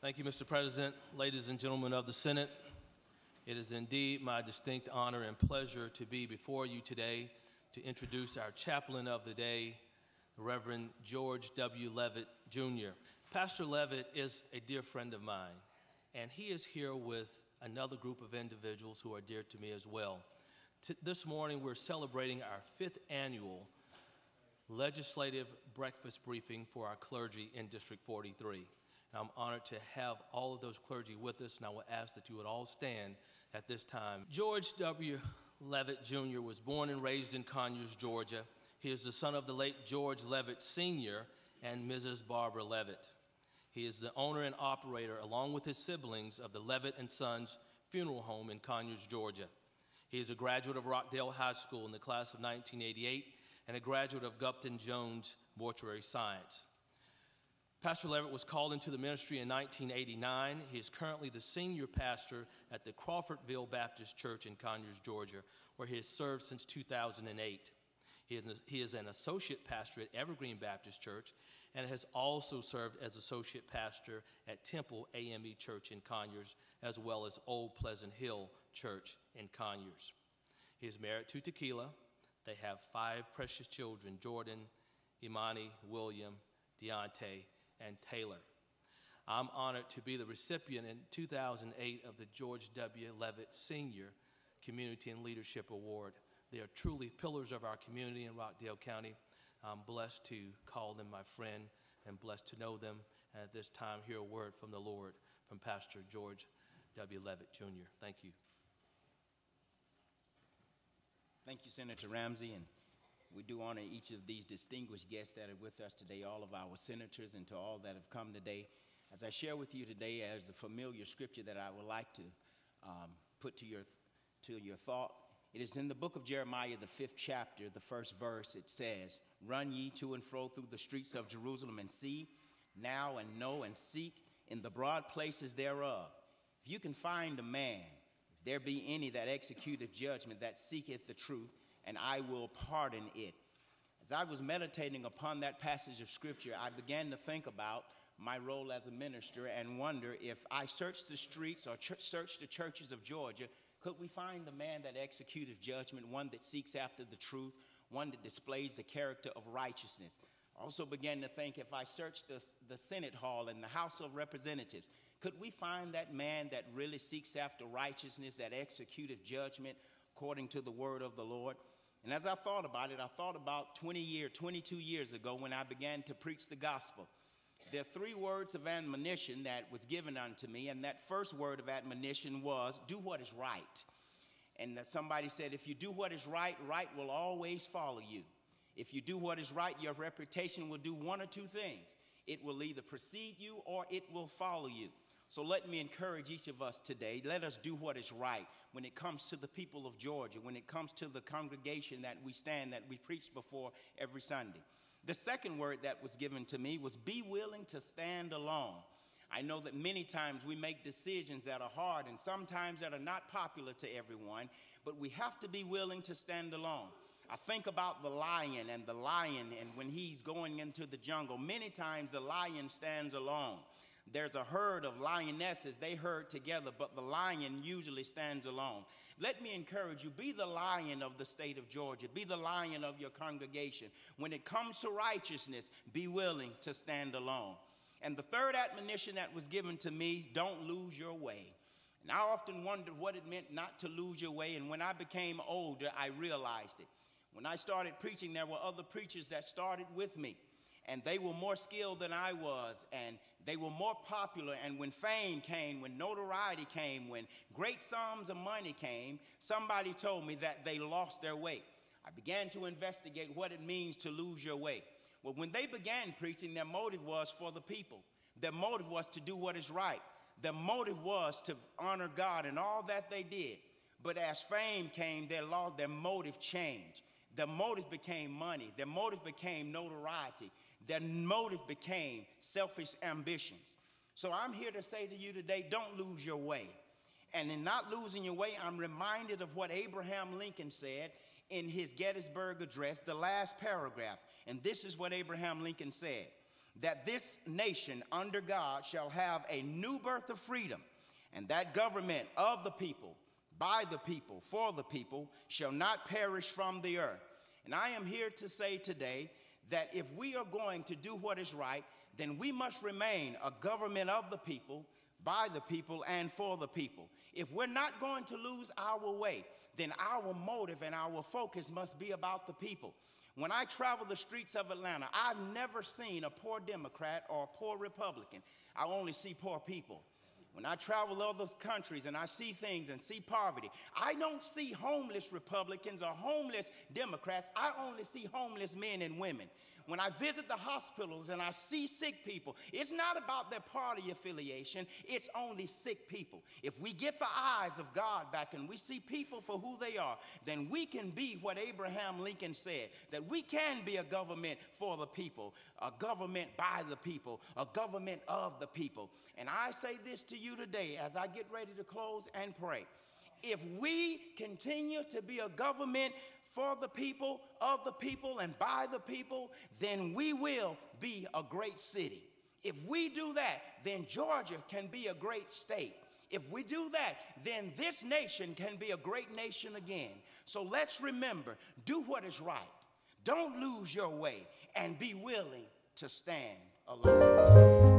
Thank you, Mr. President, ladies and gentlemen of the Senate. It is indeed my distinct honor and pleasure to be before you today to introduce our chaplain of the day, the Reverend George W. Levitt, Jr. Pastor Levitt is a dear friend of mine, and he is here with another group of individuals who are dear to me as well. This morning, we're celebrating our 5th annual legislative breakfast briefing for our clergy in District 43. I'm honored to have all of those clergy with us, and I will ask that you would all stand at this time. George W. Levitt, Jr. was born and raised in Conyers, Georgia. He is the son of the late George Levitt, Sr. and Mrs. Barbara Levitt. He is the owner and operator, along with his siblings, of the Levitt & Sons Funeral Home in Conyers, Georgia. He is a graduate of Rockdale High School in the class of 1988 and a graduate of Gupton Jones Mortuary Science. Pastor Levitt was called into the ministry in 1989. He is currently the senior pastor at the Crawfordville Baptist Church in Conyers, Georgia, where he has served since 2008. He is an associate pastor at Evergreen Baptist Church and has also served as associate pastor at Temple AME Church in Conyers, as well as Old Pleasant Hill Church in Conyers. He is married to Tequila. They have 5 precious children: Jordan, Imani, William, Deontay, and Taylor. I'm honored to be the recipient in 2008 of the George W. Levitt Sr. Community and Leadership Award. They are truly pillars of our community in Rockdale County. I'm blessed to call them my friend and blessed to know them. And at this time, hear a word from the Lord from Pastor George W. Levitt, Jr. Thank you. Thank you, Senator Ramsey, and we do honor each of these distinguished guests that are with us today, all of our senators, and to all that have come today. As I share with you today, as a familiar scripture that I would like to put to your thought, it is in the book of Jeremiah, the 5th chapter, the 1st verse. It says, "Run ye to and fro through the streets of Jerusalem, and see now and know and seek in the broad places thereof. If you can find a man, if there be any that executeth judgment, that seeketh the truth, and I will pardon it." As I was meditating upon that passage of scripture, I began to think about my role as a minister and wonder, if I searched the streets or searched the churches of Georgia, could we find the man that executeth judgment, one that seeks after the truth, one that displays the character of righteousness? I also began to think, if I searched the Senate Hall and the House of Representatives, could we find that man that really seeks after righteousness, that executeth judgment according to the word of the Lord? And as I thought about it, I thought about 22 years ago when I began to preach the gospel. There are 3 words of admonition that was given unto me, and that first word of admonition was, do what is right. And that somebody said, if you do what is right, right will always follow you. If you do what is right, your reputation will do one or 2 things. It will either precede you or it will follow you. So let me encourage each of us today. Let us do what is right when it comes to the people of Georgia, when it comes to the congregation that we stand, that we preach before every Sunday. The second word that was given to me was be willing to stand alone. I know that many times we make decisions that are hard and sometimes that are not popular to everyone, but we have to be willing to stand alone. I think about the lion, and when he's going into the jungle, many times the lion stands alone. there's a herd of lionesses. They herd together, but the lion usually stands alone. Let me encourage you, be the lion of the state of Georgia. Be the lion of your congregation. When it comes to righteousness, be willing to stand alone. And the third admonition that was given to me, don't lose your way. And I often wondered what it meant not to lose your way, and when I became older, I realized it. When I started preaching, there were other preachers that started with me, and they were more skilled than I was, and they were more popular. And when fame came, when notoriety came, when great sums of money came, somebody told me that they lost their way. I began to investigate what it means to lose your way. Well, when they began preaching, their motive was for the people. Their motive was to do what is right. Their motive was to honor God in all that they did. But as fame came, their motive changed. Their motive became money. Their motive became notoriety. Their motive became selfish ambitions. So I'm here to say to you today, don't lose your way. And in not losing your way, I'm reminded of what Abraham Lincoln said in his Gettysburg Address, the last paragraph. And this is what Abraham Lincoln said, that this nation under God shall have a new birth of freedom, and that government of the people, by the people, for the people, shall not perish from the earth. And I am here to say today that if we are going to do what is right, then we must remain a government of the people, by the people, and for the people. If we're not going to lose our way, then our motive and our focus must be about the people. When I travel the streets of Atlanta, I've never seen a poor Democrat or a poor Republican. I only see poor people. When I travel to other countries and I see things and see poverty, I don't see homeless Republicans or homeless Democrats. I only see homeless men and women. When I visit the hospitals and I see sick people, it's not about their party affiliation. It's only sick people. If we get the eyes of God back and we see people for who they are, then we can be what Abraham Lincoln said, that we can be a government for the people, a government by the people, a government of the people. And I say this to you today as I get ready to close and pray. If we continue to be a government for the people, of the people, and by the people, then we will be a great city. If we do that, then Georgia can be a great state. If we do that, then this nation can be a great nation again. So let's remember, do what is right. Don't lose your way, and be willing to stand alone.